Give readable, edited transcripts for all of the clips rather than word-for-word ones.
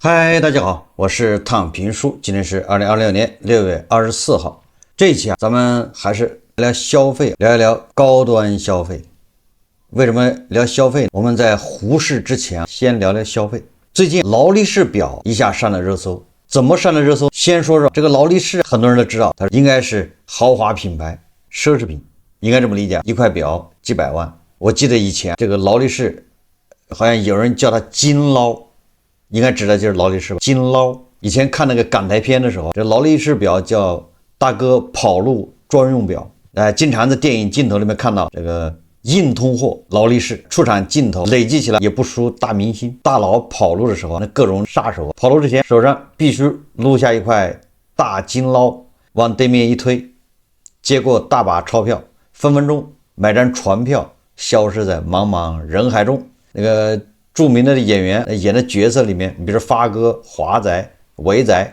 嗨，大家好，我是躺平叔，今天是2026年6月24号。這一期咱們還是聊消費，聊一聊高端消費。為什麼聊消費？我們在胡適之前先聊聊消費。最近勞力士表一下上了熱搜，怎麼上了熱搜？先說說這個勞力士，很多人都知道，它應該是豪華品牌、奢侈品，應該這麼理解，一塊表幾百萬。我記得以前這個勞力士，好像有人叫它金勞。应該指的就是勞力士吧，金勞。以前看那個港台片的時候，這勞力士表叫大哥跑路專用表。經常在電影鏡頭裡面看到這個硬通貨勞力士出場鏡頭，累計起來也不輸大明星。大佬跑路的時候，那各種殺手跑路之前手上必須擼下一塊大金勞，往對面一推，接過大把鈔票，分分鐘買張船票，消失在茫茫人海中。那個著名的演員演的角色裡面，比如发哥、华仔、伟仔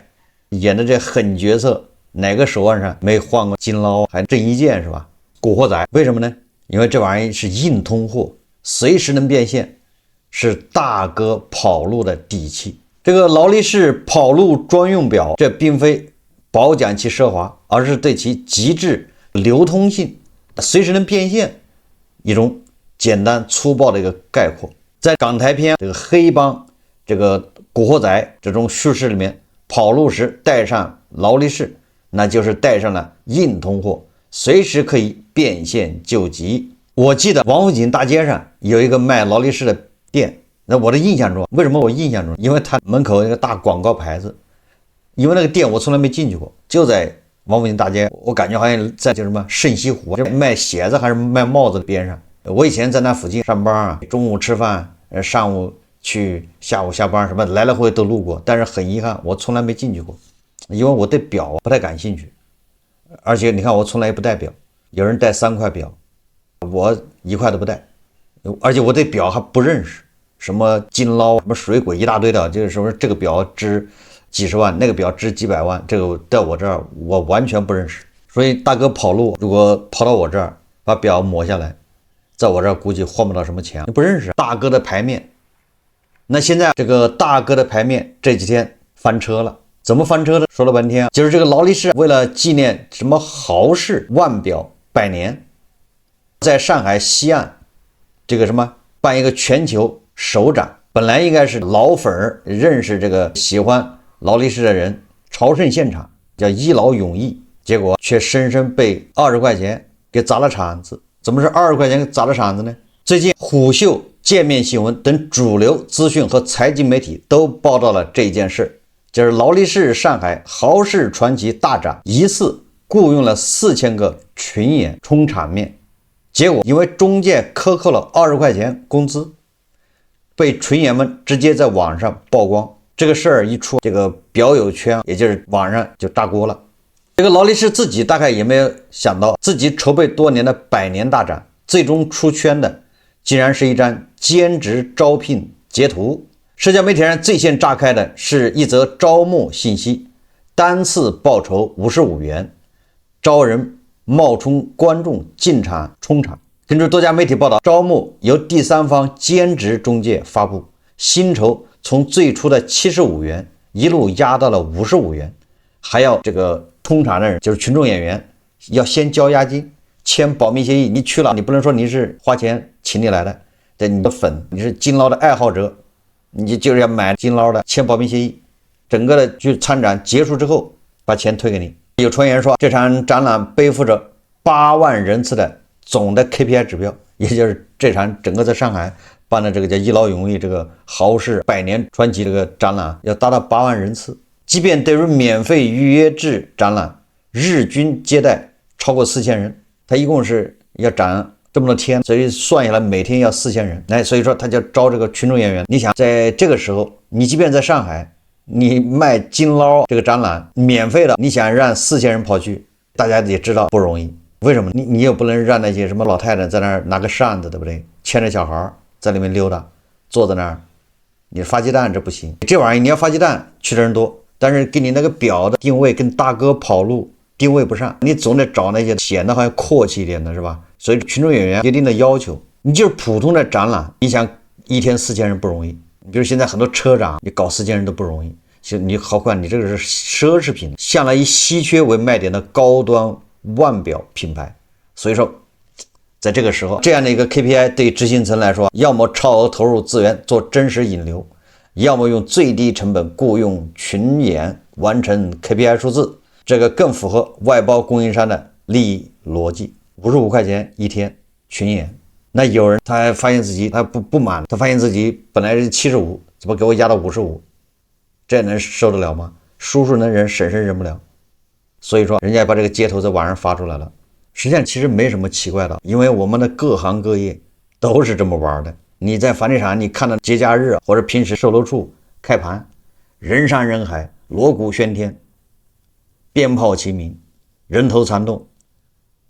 演的這狠角色，哪個手腕上沒換過金勞還郑伊健是吧？古惑仔為什麼呢？因為這玩意是硬通貨，隨時能變現，是大哥跑路的底氣。這個勞力士跑路專用表，這並非褒獎其奢華，而是對其極致流通性、隨時能變現一種簡單粗暴的一個概括。在港台片這個黑幫、這個古惑仔這種敘事裡面，跑路時帶上勞力士，那就是帶上了硬通貨，隨時可以變現救急。我記得王府井大街上有一個賣勞力士的店，那我的印象中，為什麼我印象中？因為它門口有一個大廣告牌子，因為那個店我從來沒進去過，就在王府井大街，我感覺好像在叫什麼盛西湖，就賣鞋子還是賣帽子的邊上。我以前在那附近上班啊，中午吃飯，上午去，下午下班，什么來來回都路過，但是很遺憾，我從來沒進去過，因為我對表不太感興趣，而且你看我從來也不戴表，有人戴3塊表，我1塊都不戴，而且我對表還不認識，什麼金勞、什麼水鬼一大堆的，就是說這個表值幾十萬，那個表值幾百萬，這個在我這兒我完全不認識，所以大哥跑路，如果跑到我這兒把表抹下來，在我這兒估計換不到什麼錢，不認識大哥的牌面。那現在這個大哥的牌面這幾天翻車了，怎麼翻車的？說了半天，就是這個勞力士為了紀念什麼豪士腕表100年，在上海西岸這個什麼辦一個全球首展，本來應該是老粉認識這個喜歡勞力士的人朝聖現場，叫一勞永逸，結果卻深深被20塊錢給砸了場子。怎麼是20塊錢砸了場子呢？最近虎嗅、界面新聞等主流資訊和財經媒體都報道了這件事，就是勞力士上海豪士傳奇大展疑似僱用了4000個群演充場面，結果因為中介克扣了20塊錢工資，被群演們直接在網上曝光。這個事兒一出，這個表友圈也就是網上就炸鍋了。這個勞力士自己大概也沒有想到，自己籌備多年的100年大展，最終出圈的竟然是一張兼職招聘截圖。社交媒體上最先炸開的是一則招募信息，單次報酬55元，招人冒充觀眾進場充場。根據多家媒體報道，招募由第三方兼職中介發布，薪酬從最初的75元一路壓到了55元，還要這個充場的人就是群眾演員要先交押金，簽保密協議。你去了，你不能說你是花錢請你來的，这你的粉，你是金勞的愛好者，你就是要買金勞的，簽保密協議。整個的去參展結束之後，把錢退給你。有傳言說，這場展覽背負着8萬人次的總的 KPI 指標，也就是這場整個在上海辦的這個叫一勞永逸這個豪士100年傳奇這個展覽，要達到8萬人次。即便對於免費預約制展覽，日均接待超過4000人，他一共是要展這麼多天，所以算下來每天要4000人。所以說他就招這個群眾演員。你想在這個時候，你即便在上海，你賣金勞這個展覽免費的，你想讓4000人跑去，大家也知道不容易。為什麼？你也不能讓那些什麼老太太在那兒拿個扇子，對不對？牽着小孩在裡面溜達，坐在那兒，你發雞蛋這不行。這玩意你要發雞蛋去的人多，但是給你那個表的定位跟大哥跑路定位不上，你總得找那些顯得好像阔气一點的，是吧？所以群众演员有一定的要求。你就是普通的展覽，你想一天4000人不容易，你比如现在很多車展，你搞4件人都不容易，其實你何況你這個是奢侈品，向來以稀缺為賣點的高端腕表品牌。所以說在這個時候，這樣的一個 KPI 對執行層來說，要麼超額投入資源做真實引流，要麼用最低成本雇用群演完成 KPI 數字，這個更符合外包供應商的利益邏輯。55塊錢一天群演，那有人他發現自己他不滿，他發現自己本來是75，怎麼給我壓到55，這能受得了嗎？叔叔能忍，婶婶忍不了。所以說人家把這個街头在網上發出來了。實際上其實沒什麼奇怪的，因為我們的各行各業都是這麼玩的。你在房地產，你看到節假日或者平時售楼處開盤，人山人海，鑼鼓喧天，鞭炮齊鳴，人頭攒動，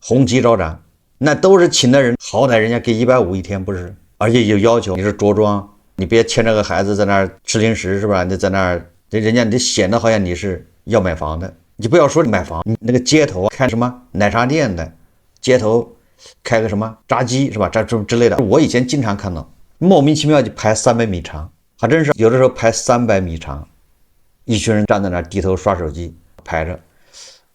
紅旗招展，那都是請的人，好歹人家給150一天不是？而且有要求，你是着裝，你別牵着個孩子在那兒吃零食是吧？你在那兒，人家你显得好像你是要買房的。你不要说买房，你那個街頭看什麼奶茶店的，街頭開個什麼炸雞是吧？這之類的，我以前經常看到，莫名其妙就排300米長，還真是有的時候排300米長，一群人站在那兒低頭刷手機排着，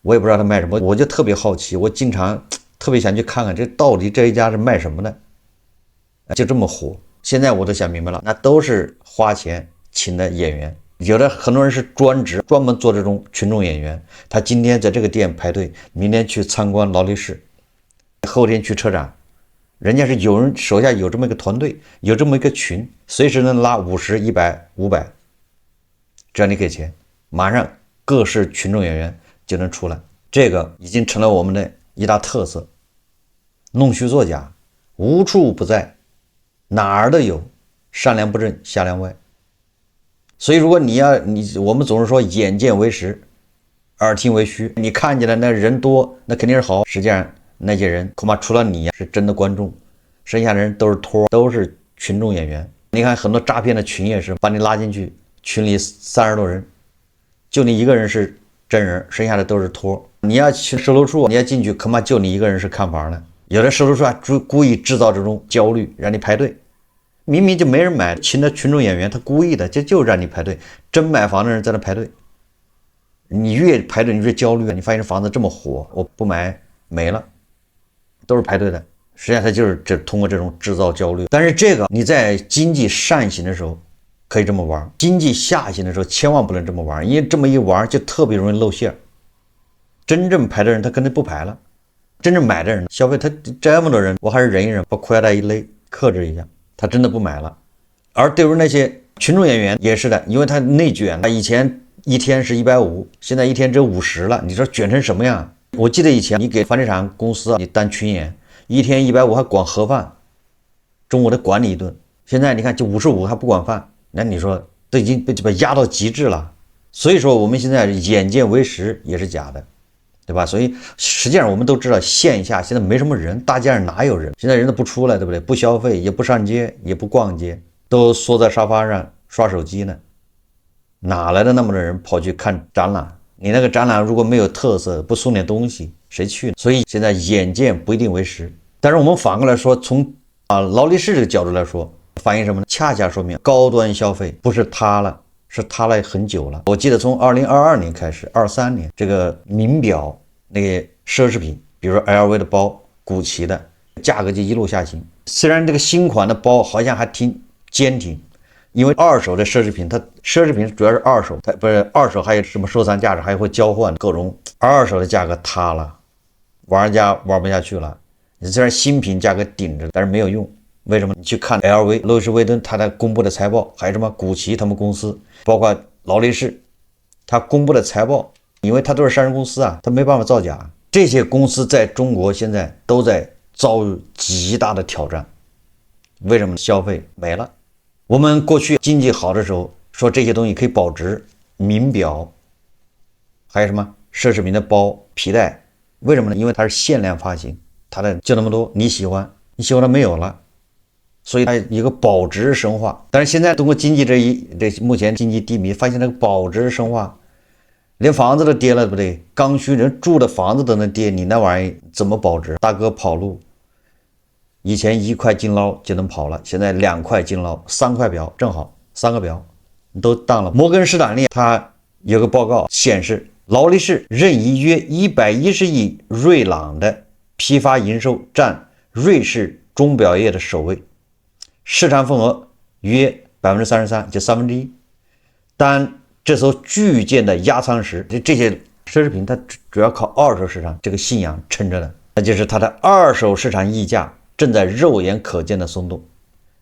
我也不知道他賣什麼，我就特別好奇，我經常特別想去看看這到底這一家是賣什麼的，就這麼火。現在我都想明白了，那都是花錢請的演員。有的很多人是專門做這種群眾演員，他今天在這個店排隊，明天去參觀勞力士，後天去車展，人家是有人手下有這麼一個團隊，有這麼一個群，隨時能拉50、100、500，只要你給錢，馬上各式群眾演員就能出来。這個已經成了我們的一大特色，弄虛作假無處不在，哪兒都有，上梁不正下梁歪。所以如果我們总是說眼见為實，耳聽為虛，你看見的那人多，那肯定是好，實際上那些人恐怕除了你是真的觀眾，剩下的人都是托，都是群眾演員。你看很多詐騙的群也是把你拉進去，群裡30多人，就你一個人是真人，剩下的都是托。你要去售楼處，你要進去，恐怕就你一個人是看房的。有的售楼處故意制造這種焦慮，讓你排隊。明明就沒人買，請的群眾演員他故意的，就讓你排隊。真買房的人在那排队，你越排隊你越焦慮。你發現這房子這麼火，我不買沒了，都是排隊的。實際上他就是通過這種制造焦慮。但是這個你在經濟上行的時候可以這麼玩，經濟下行的時候千萬不能這麼玩，因為這麼一玩就特別容易露餡。真正排的人他肯定不排了，真正買的人消費他這麼多人，我還是忍一忍，把裤腰带一勒，克制一下。他真的不買了。而对于那些群众演员也是的，因為他內卷，他以前一天是150，現在一天只有50了，你說卷成什麼樣？我記得以前你給房地產公司你當群演，一天150還管盒飯，中午得管你一頓。現在你看就55還不管飯，那你說都已經被壓到極致了。所以說我們現在眼見為實也是假的，對吧？所以實際上我們都知道線下現在沒什麼人，大街上哪有人？現在人都不出來，对不對？不消費，也不上街，也不逛街，都縮在沙發上刷手機呢。哪來的那麼多人跑去看展覽？你那個展覽如果沒有特色，不送點東西，誰去呢？所以現在眼見不一定為實。但是我們反過來說，從勞力士這個角度來說，反映什麼呢？恰恰說明高端消費不是塌了，是塌了很久了。我記得從2022年開始，23年這個名表那個奢侈品，比如說 LV 的包、古奇的價格就一路下行。雖然這個新款的包好像還挺堅挺，因為二手的奢侈品，它奢侈品主要是二手，它不是二手還有什麼收藏價值，還會交換各種，二手的價格塌了，玩家玩不下去了。你虽然新品價格頂着，但是沒有用。為什麼？你去看 LV、路易斯威登他的公布的財報，還有什麼古奇他們公司，包括勞力士，他公布的財報，因為他都是上市公司啊，他沒辦法造假。這些公司在中國現在都在遭遇極大的挑戰。為什麼？消費沒了。我們過去經濟好的時候說這些東西可以保值，名表，還有什麼奢侈品的包、皮帶，為什麼呢？因為它是限量發行，它的就那麼多，你喜歡它沒有了，所以它一個保值神話。但是現在通過經濟這目前經濟低迷，發現那個保值神話連房子都跌了，对不對？剛需人住的房子都能跌，你那玩意怎麼保值？大哥跑路，以前1塊金勞就能跑了，現在2塊金勞，3塊表正好3個表都當了。摩根士丹利它有個報告顯示，勞力士任意約110億瑞郎的批發營收占瑞士鐘錶業的首位，市場份額約33%，就1/3。但這艘巨艦的壓艙石，這些奢侈品它主要靠二手市场這個信仰撐着的，那就是它的二手市场溢價正在肉眼可見的鬆動。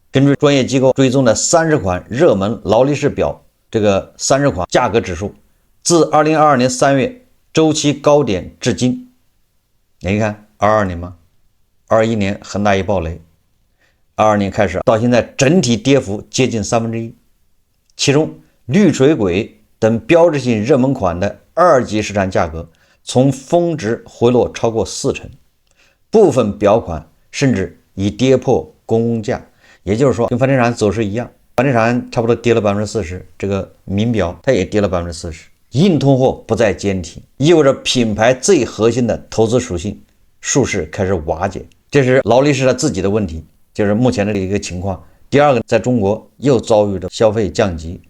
根據專業機構追蹤的30款熱門勞力士錶，這個30款價格指數自2022年3月周期高點至今，你看22年嗎？21年恒大一暴雷，22年開始到現在整體跌幅接近1/3，其中綠水鬼等標誌性熱门款的2級市場價格從峰值回落超過40%，部分錶款甚至已跌破公價。也就是說，跟房地產走勢一樣，房地產差不多跌了40%，這個名錶它也跌了40%。硬通貨不再坚挺，意味着品牌最核心的投資属性蓄勢開始瓦解，這是勞力士它自己的問題，就是目前的一個情況。第二個，在中國又遭遇着消費降級、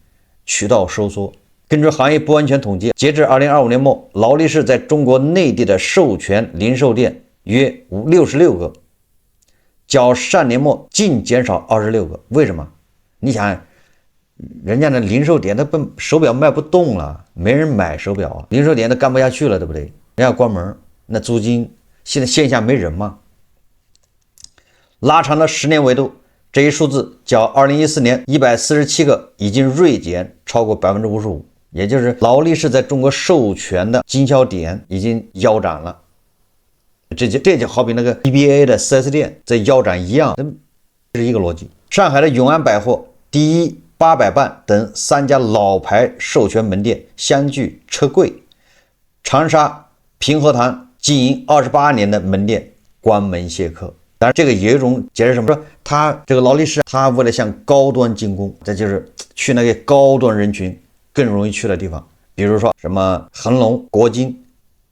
渠道收縮。根据行業不完全統計，截至2025年末，勞力士在中國內地的授权零售店約66個，較上年末淨減少26個。為什麼？你想，人家的零售店它手錶賣不動了，沒人買手錶啊，零售店都幹不下去了，对不对？人家關門，那租金現在線下沒人嘛。拉長了10年維度，這一數字較2014年147個已經銳減超過55%，也就是勞力士在中國授權的經銷點已經腰斬了。這就好比那個 EBA 的 4S 店在腰斬一樣，这是一個邏輯。上海的永安百貨、第一、800伴等3家老牌授權門店相繼撤櫃，長沙平和堂經營28年的門店關門謝客。當然這個也有一種解釋，什麼說他這個勞力士他為了向高端進攻，這就是去那個高端人群更容易去的地方，比如說什麼恆隆、國金、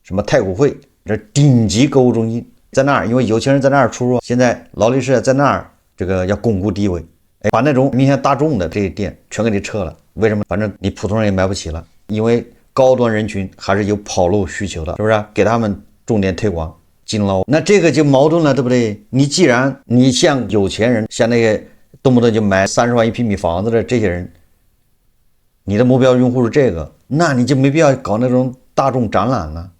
什麼太古匯，這頂級購物中心在那兒，因為有錢人在那兒出入。現在勞力士在那兒這個要鞏固地位，把那種明显大众的这些店全給你撤了。為什麼？反正你普通人也買不起了，因為高端人群還是有跑路需求的，是不是？給他們重點推廣金撈，那這個就矛盾了，對不對？你既然你像有錢人，像那個動不動就買30萬1平米房子的這些人，你的目標用戶是這個，那你就沒必要搞那種大眾展覽了。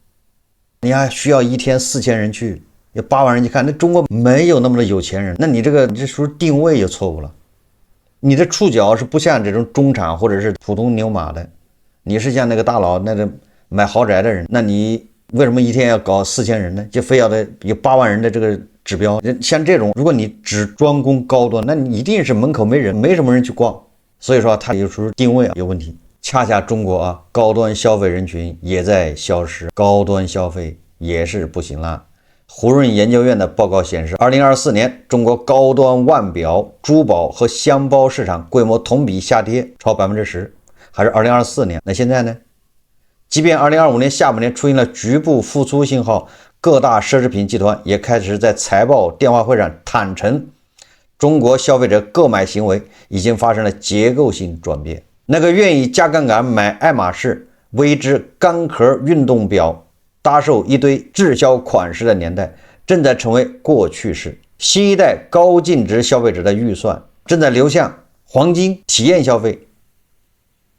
你還需要一天4000人去，有8萬人去看，那中國沒有那麼多有錢人，那你這時候定位就錯誤了。你的觸角是不像這種中產或者是普通牛馬的，你是像那個大佬那個買豪宅的人，那你為什麼一天要搞4000人呢？就非要的有8萬人的這個指標。像這種，如果你只專攻高端，那你一定是門口沒人，沒什麼人去逛。所以說它有時候定位有問題。恰恰中國高端消費人群也在消失，高端消費也是不行了。胡潤研究院的報告顯示，2024年中國高端腕錶、珠寶和箱包市場規模同比下跌超10%，還是2024年。那現在呢？即便2025年下半年出現了局部復甦信號，各大奢侈品集團也開始在財報電話會上坦誠，中國消費者購買行為已經發生了結構性轉變。那個願意加槓桿買愛馬仕、為之鋼殼運動錶搭售一堆滯銷款式的年代正在成為過去式，新一代高淨值消費者的預算正在流向黃金體驗消費，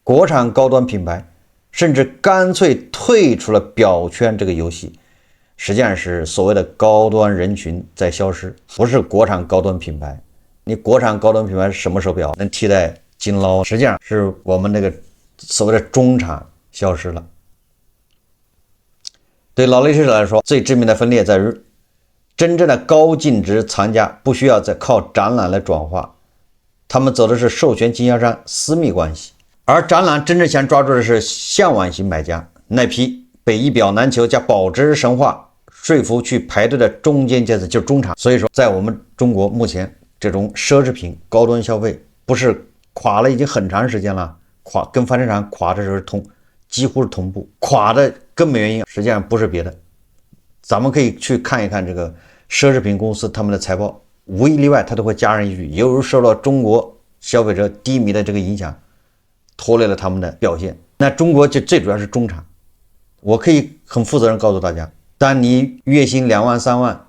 國產高端品牌甚至乾脆退出了錶圈這個遊戲。實際上是所謂的高端人群在消失，不是國產高端品牌。你國產高端品牌是什麼手錶能替代金撈？實際上是我們那個所謂的中產消失了。對勞力士來說，最致命的分裂在於，真正的高净值藏家不需要再靠展覽來轉化，他們走的是授權經銷商私密關係，而展覽真正想抓住的是向往型買家，那批被一錶難求加保值神話說服去排队的中間階層，就是中產。所以說，在我們中國目前這種奢侈品高端消費不是垮了已經很長時間了，跟房地產垮的时候幾乎是同步。垮的根本原因實際上不是別的，咱們可以去看一看這個奢侈品公司他們的財報，無一例外他都會加上一句，由於受到中國消費者低迷的這個影響，拖累了他們的表現。那中國就最主要是中產，我可以很負責任告訴大家，當你月薪2萬3萬，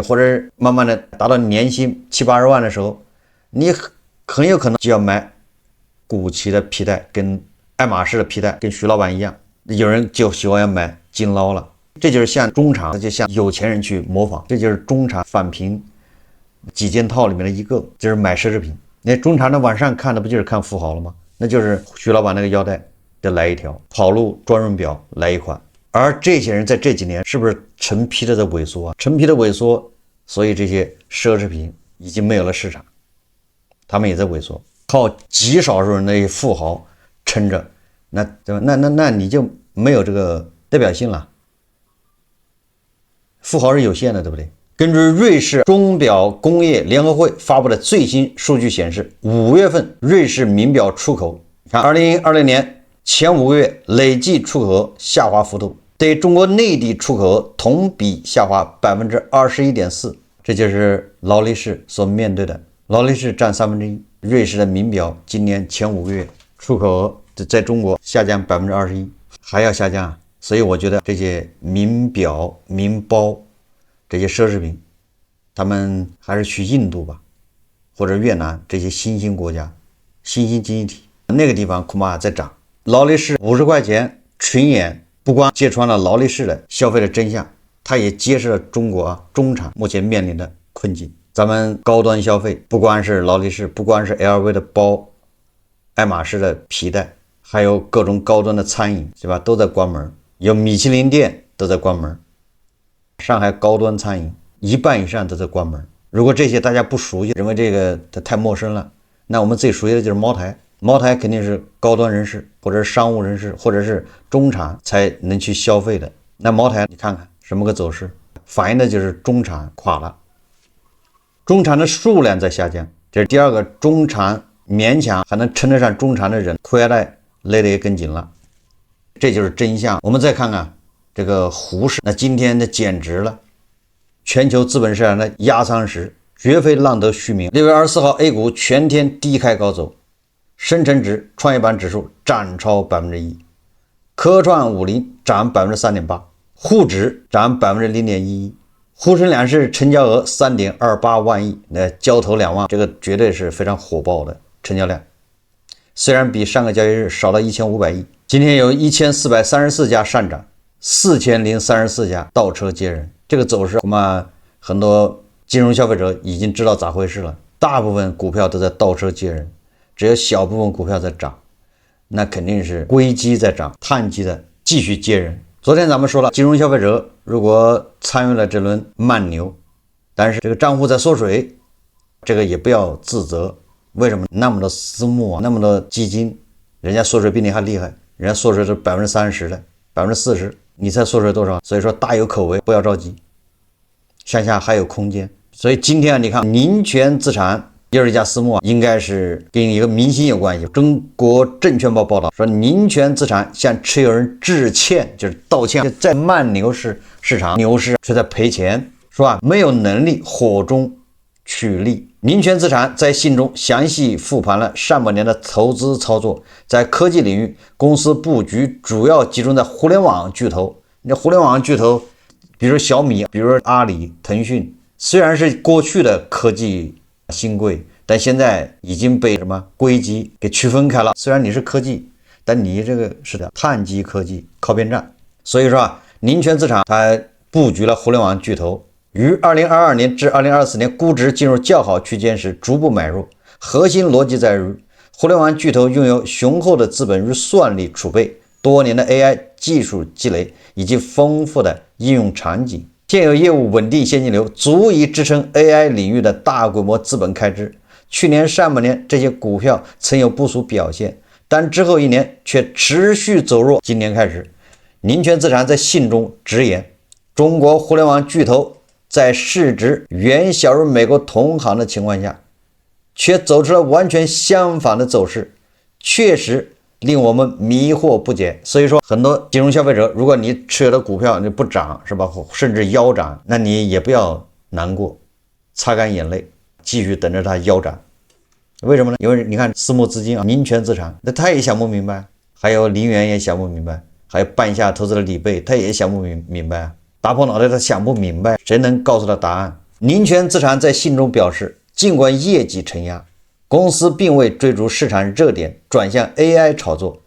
或者慢慢的達到年薪7、80萬的時候，你很有可能就要買古奇的皮带，跟愛馬仕的皮带，跟徐老板一樣，有人就喜歡要买金勞了。這就是向中產，就向有錢人去模仿，這就是中產返貧幾件套裡面的一個，就是買奢侈品。那中產的晚上看的不就是看富豪了嗎？那就是徐老板那個腰帶就來一條，跑路专用表來一款。而這些人在這幾年是不是成批的在萎縮啊？成批的萎縮，所以這些奢侈品已經沒有了市場，他們也在萎縮，靠極少數人的富豪撐着，那你就沒有这個代表性了。富豪是有限的，对不对？根据瑞士鐘表工業聯合會發布的最新數據顯示，5月份瑞士名表出口，看2020年前5個月累計出口額下滑幅度，對中國內地出口額同比下滑 21.4%， 這就是勞力士所面對的。勞力士占1/3，瑞士的名表今年前5個月出口額在中國下降 21%， 還要下降。所以我覺得這些名表、名包這些奢侈品，他們還是去印度吧，或者越南這些新興國家、新興經濟體，那個地方恐怕在漲。勞力士50塊錢群演，不光揭穿了勞力士的消費的真相，它也揭示了中國中產目前面臨的困境。咱們高端消費，不光是勞力士，不光是 LV 的包、愛馬仕的皮帶，還有各種高端的餐飲，是吧？都在關門。有米其林店都在關門，上海高端餐飲1半以上都在關門。如果這些大家不熟悉，認為這個太陌生了，那我們最熟悉的就是茅台。茅台肯定是高端人士，或者是商務人士，或者是中產才能去消費的。那茅台你看看什麼個走勢，反映的就是中產垮了，中產的數量在下降。這是第二個，中產勉強還能稱得上中產的人，褲腰帶勒得也更緊了。這就是真相。我們再看看這個滬市，那今天的簡直了，全球資本市場的壓艙石，絕非浪得虛名。6月24號 A 股全天低開高走，深成指、創業板指數漲超 1%， 科創50漲 3.8%， 滬指漲 0.11%， 滬深兩市成交額 3.28 萬億，那交投2萬，這個絕對是非常火爆的成交量。雖然比上個交易日少了1500億，今天有1434家上漲，4034家倒車接人。這個走勢恐怕很多金融消費者已經知道咋回事了，大部分股票都在倒車接人，只有小部分股票在漲，那肯定是硅基在漲，碳基的繼續接人。昨天咱們說了，金融消費者如果參與了這輪慢牛，但是這個賬戶在縮水，這個也不要自責。為什麼那麼多私募那麼多基金，人家縮水比你還厲害，人家縮水是 30% 的 40%， 你才縮水多少？所以說大有可为，不要着急，向下還有空間。所以今天你看宁泉資產又是一家私募，應該是跟一個明星有關係。中國證券報報道說，宁泉資產向持有人致歉，就是道歉，在慢牛市場牛市却在賠錢，是吧？沒有能力火中取栗。宁泉資產在信中詳細復盤了上半年的投資操作，在科技領域，公司布局主要集中在互聯網巨頭。那互聯網巨頭，比如小米，比如阿里、騰訊，雖然是過去的科技新貴，但現在已經被什麼硅基給區分開了。雖然你是科技，但你這個是的碳基科技靠邊站。所以說寧泉資產它布局了互聯網巨頭。於2022年至2024年估值進入較好區間時逐步買入，核心邏輯在於互聯網巨頭擁有雄厚的資本與算力儲備、多年的 AI 技術積累以及豐富的應用場景，現有業務穩定現金流，足以支撐 AI 領域的大規模資本開支。去年上半年這些股票曾有不俗表現，但之後一年卻持續走弱。今年開始，寧泉資產在信中直言，中國互聯網巨頭在市值遠小於美國同行的情況下，卻走出了完全相反的走勢，確實令我們迷惑不解。所以說，很多金融消費者，如果你持有的股票你不漲，是吧？甚至腰斬，那你也不要難過，擦乾眼淚，繼續等着它腰斬。為什麼呢？因为你看私募資金啊，寧全資產，那他也想不明白，還有林園也想不明白，還有半夏投資的李貝，他也想不明白，打破腦袋他想不明白，誰能告訴他答案？寧全資產在信中表示，儘管業績承壓，公司並未追逐市場熱點轉向 AI 炒作。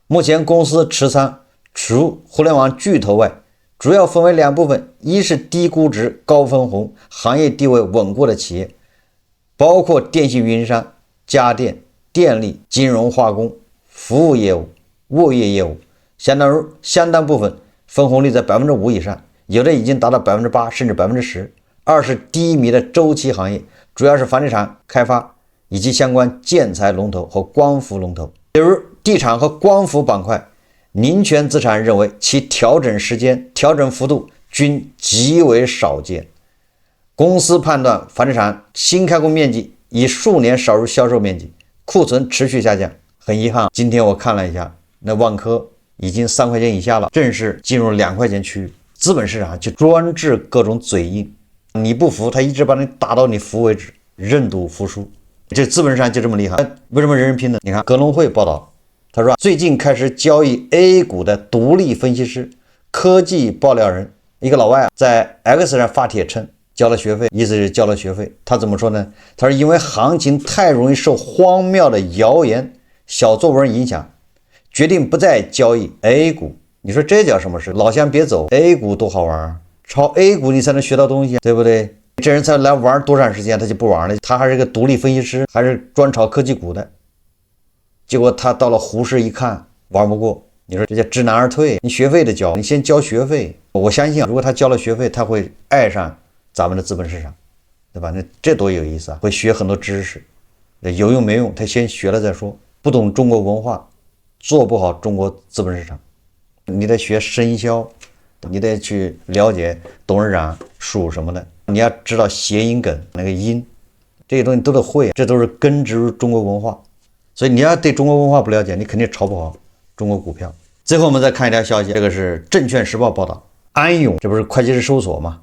目前公司持倉除互聯網巨頭外，主要分為兩部分，一是低估值、高分紅、行業地位穩固的企業，包括電信運營商、家電、電力、金融、化工、服務業務、物業業務，相當部分分紅率在 5% 以上，有的已經達到 8% 甚至 10%。二是低迷的周期行業，主要是房地產開發以及相關建材龍頭和光伏龍頭。比如地產和光伏板塊，寧全資產認為其調整時間、調整幅度均極為少見。公司判斷房地產新開工面積已數年少於銷售面積，庫存持續下降。很遺憾，今天我看了一下，那萬科已經3塊錢以下了，正式進入2塊錢區域。資本市場就專治各種嘴硬，你不服，他一直把你打到你服為止，認賭服輸。這資本市場就這麼厲害。為什麼人人平等？你看格隆匯報道，他說最近開始交易 A 股的獨立分析師、科技爆料人，一個老外在 X 上發帖稱交了學費，意思是交了學費。他怎麼說呢？他說因為行情太容易受荒謬的謠言、小作文影響，決定不再交易 A 股。你說這叫什麼事？老鄉別走 ，A 股多好玩，炒 A 股你才能學到東西，對不對？這人才來玩多長時間，他就不玩了。他還是個獨立分析師，還是專炒科技股的。結果他到了湖市一看，玩不過。你說這叫知難而退，你學費得交，你先交學費。我相信，如果他交了學費，他會愛上咱們的資本市場，對吧？那這多有意思啊！會學很多知識，有用沒用，他先學了再說。不懂中國文化，做不好中國資本市場。你得學生肖，你得去了解董事長屬什麼的，你要知道諧音梗那個音，這些東西都得會，這都是根植入中國文化。所以你要對中國文化不了解，你肯定炒不好中國股票。最後我們再看一条消息，這個是證券時報報道，安永這不是會計師事務所嗎？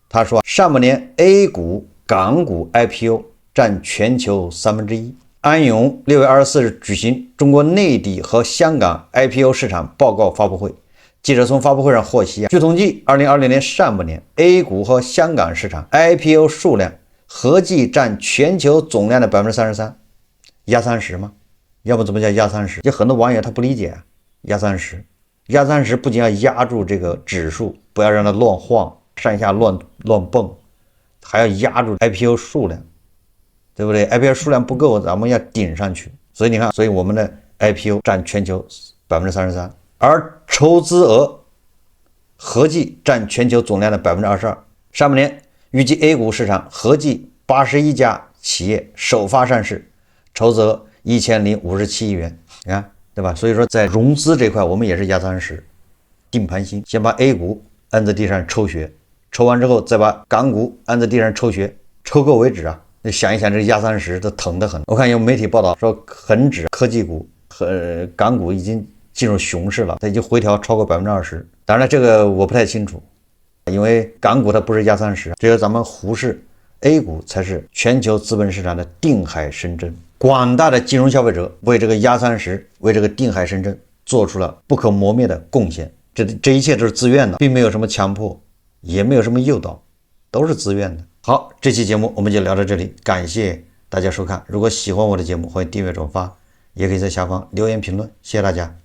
他說上半年 A 股、港股 IPO 佔全球1/3。安永6月24日舉行中國內地和香港 IPO 市場報告發布會，記者從發布會上獲悉，據統計，2020年上半年 A 股和香港市場 IPO 數量合計佔全球總量的 33%， 壓30嗎？要不怎麼叫壓30？有很多網友他不理解啊，壓30不僅要壓住這個指數，不要讓它亂晃，上下亂蹦，還要壓住 IPO 數量。對不對 ？IPO 數量不夠，咱們要頂上去。所以你看，所以我們的 IPO 佔全球 33%， 而籌資額合計佔全球總量的 22%。上半年預計 A 股市場合計81家企業首發上市，籌資額1057億元，你看對吧？所以說在融資這塊，我們也是壓30，定盤星，先把 A 股按在地上抽血，抽完之後再把港股按在地上抽血，抽夠為止啊。想一想，這壓30都疼得很。我看有媒體報道說，恆指科技股和港股已經進入熊市了，它已經回調超過 20%。當然了，這個我不太清楚，因為港股它不是壓30，只有咱們滬市 A 股才是全球資本市場的定海神針。廣大的金融消費者為這個壓30，為這個定海神針做出了不可磨滅的貢獻。這一切都是自願的，並沒有什麼強迫，也沒有什麼誘導，都是自願的。好，這期節目我們就聊到這裡，感謝大家收看。如果喜歡我的節目，歡迎訂閱轉發，也可以在下方留言評論，謝謝大家。